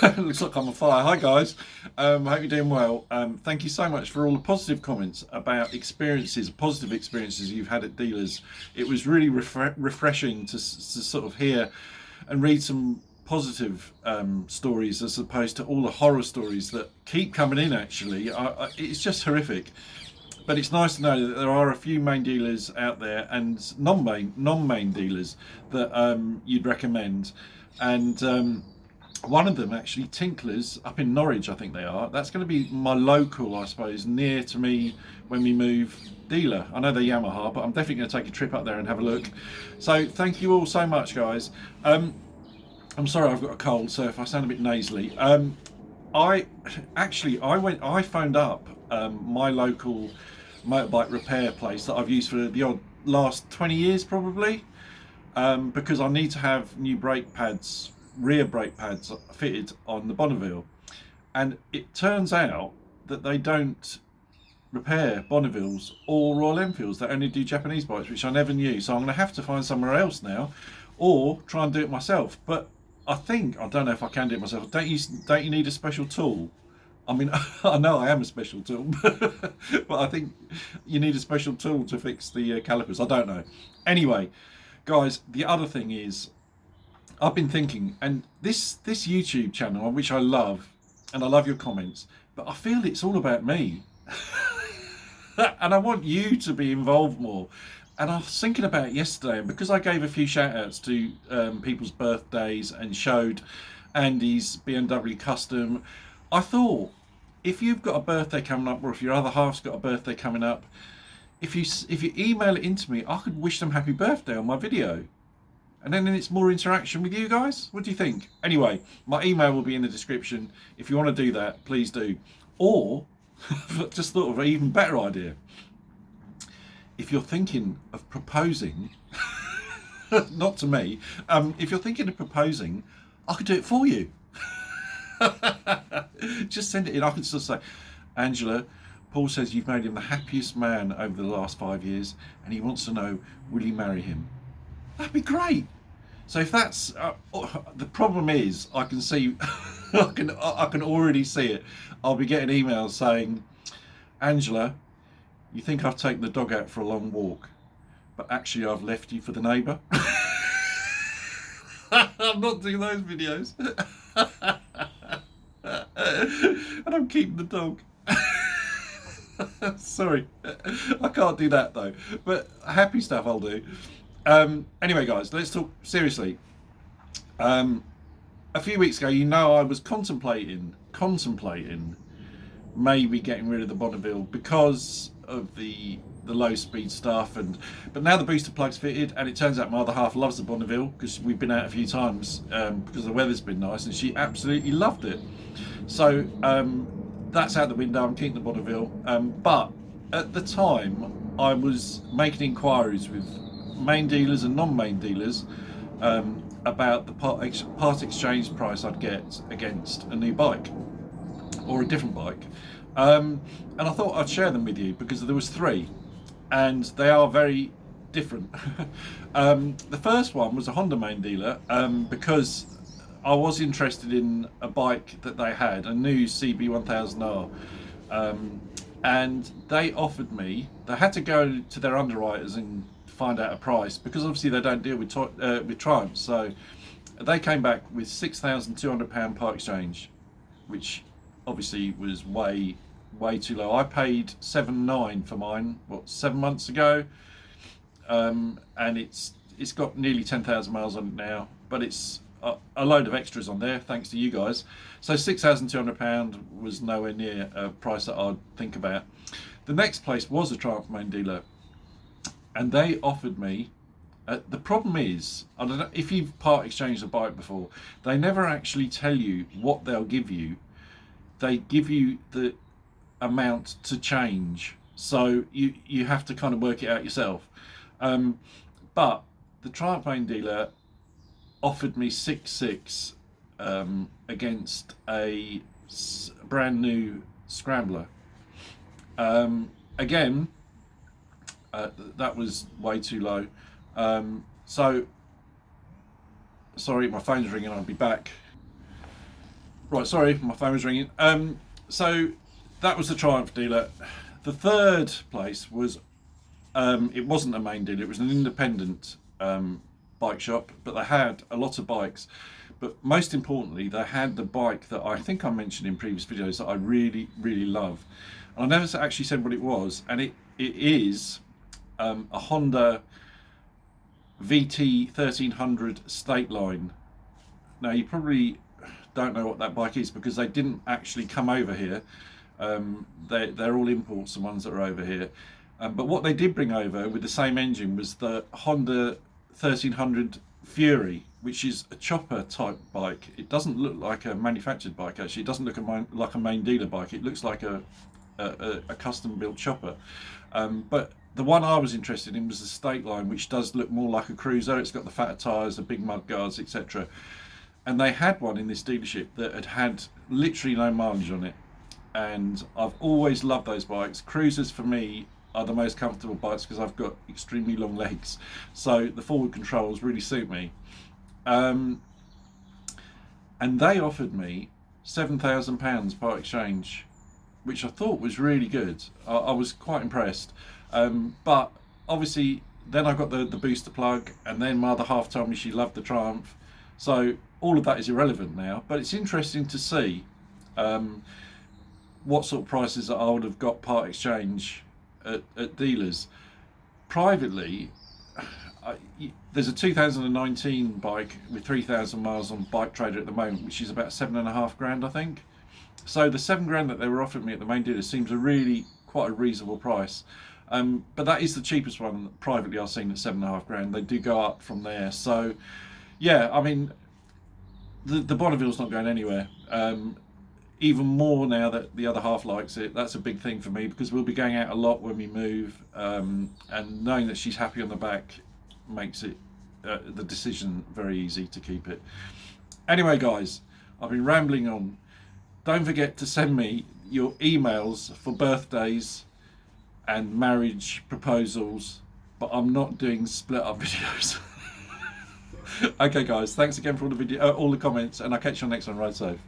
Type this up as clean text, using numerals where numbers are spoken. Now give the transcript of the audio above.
Looks like I'm on fire. Hi guys, hope you're doing well. Thank you so much for all the positive comments about experiences, positive experiences you've had at dealers. It was really refreshing to sort of hear and read some positive stories as opposed to all the horror stories that keep coming in. Actually, it's just horrific. But it's nice to know that there are a few main dealers out there and non-main dealers that you'd recommend, and one of them actually, Tinklers up in Norwich, I think they are. That's going to be my local, I suppose, near to me when we move dealer. I know they're Yamaha, but I'm definitely going to take a trip up there and have a look. So thank you all so much, guys. I'm sorry I've got a cold, so if I sound a bit nasally. I phoned up my local motorbike repair place that I've used for the last 20 years probably, because I need to have new brake pads, rear brake pads fitted on the Bonneville, and it turns out that they don't repair Bonnevilles or Royal Enfields. They only do Japanese bikes, which I never knew. So I'm going to have to find somewhere else now, or try and do it myself. But I don't know if I can do it myself. Don't you need a special tool? I mean, I know I am a special tool, but I think you need a special tool to fix the calipers. I don't know. Anyway, guys, the other thing is, I've been thinking, and this YouTube channel, which I love, and I love your comments, but I feel it's all about me. And I want you to be involved more. And I was thinking about it yesterday, and because I gave a few shout outs to people's birthdays and showed Andy's BMW Custom, I thought, if you've got a birthday coming up, or if your other half's got a birthday coming up, if you email it into me, I could wish them happy birthday on my video. And then it's more interaction with you guys. What do you think? Anyway, my email will be in the description. If you want to do that, please do. Or, just thought of an even better idea. If you're thinking of proposing, not to me, if you're thinking of proposing, I could do it for you. Just send it in. I could still say, Angela, Paul says you've made him the happiest man over the last 5 years, and he wants to know, will you marry him? That'd be great. So if that's the problem is, I can see, I can already see it. I'll be getting emails saying, Angela, you think I've taken the dog out for a long walk, but actually I've left you for the neighbour. I'm not doing those videos. And I'm keeping the dog. Sorry, I can't do that though, but happy stuff I'll do. Anyway guys, let's talk seriously. A few weeks ago, I was contemplating maybe getting rid of the Bonneville because of the low speed stuff, but now the booster plug's fitted, and it turns out my other half loves the Bonneville because we've been out a few times because the weather's been nice, and she absolutely loved it. So that's out the window. I'm keeping the Bonneville, but at the time I was making inquiries with main dealers and non-main dealers about the part exchange price I'd get against a new bike or a different bike, and I thought I'd share them with you because there was three, and they are very different. The first one was a Honda main dealer, because I was interested in a bike that they had, a new CB1000R, and they offered me, they had to go to their underwriters and find out a price, because obviously they don't deal with Triumphs, so they came back with £6,200 part exchange, which obviously was way too low. I paid 7.9 for mine 7 months ago, and it's got nearly 10,000 miles on it now, but it's a load of extras on there thanks to you guys. So £6,200 was nowhere near a price that I'd think about. The next place was a Triumph main dealer, and they offered me, the problem is, I don't know if you've part exchanged a bike before, they never actually tell you what they'll give you. They give you the amount to change, so you have to kind of work it out yourself. But the Triumph main dealer offered me 6.6 against a brand new Scrambler. Again, that was way too low. So sorry, my phone's ringing. I'll be back. Right, sorry, my phone was ringing. So that was the Triumph dealer. The third place was, it wasn't a main dealer, it was an independent bike shop, but they had a lot of bikes. But most importantly, they had the bike that I think I mentioned in previous videos that I really, really love. And I never actually said what it was, and it is a Honda VT 1300 State Line. Now, you probably don't know what that bike is because they didn't actually come over here. They're all imports, the ones that are over here. But what they did bring over with the same engine was the Honda 1300 Fury, which is a chopper type bike. It doesn't look like a manufactured bike, actually. It doesn't look like a main dealer bike. It looks like a custom built chopper. But the one I was interested in was the State Line, which does look more like a cruiser. It's got the fatter tyres, the big mud guards, etc. And they had one in this dealership that had literally no mileage on it. And I've always loved those bikes. Cruisers for me are the most comfortable bikes because I've got extremely long legs. So the forward controls really suit me. And they offered me £7,000 part exchange, which I thought was really good. I was quite impressed. But obviously then I got the booster plug, and then my other half told me she loved the Triumph. So all of that is irrelevant now, but it's interesting to see what sort of prices that I would have got part exchange at dealers. Privately, there's a 2019 bike with 3,000 miles on Bike Trader at the moment, which is about £7,500, I think. So the £7,000 that they were offering me at the main dealer seems quite a reasonable price. But that is the cheapest one privately I've seen at £7,500. They do go up from there. So yeah, I mean, the Bonneville's not going anywhere. Even more now that the other half likes it. That's a big thing for me because we'll be going out a lot when we move, and knowing that she's happy on the back makes it the decision very easy to keep it. Anyway, guys, I've been rambling on. Don't forget to send me your emails for birthdays and marriage proposals, but I'm not doing split up videos. Okay guys, thanks again for all the comments, and I'll catch you on the next one. Ride safe.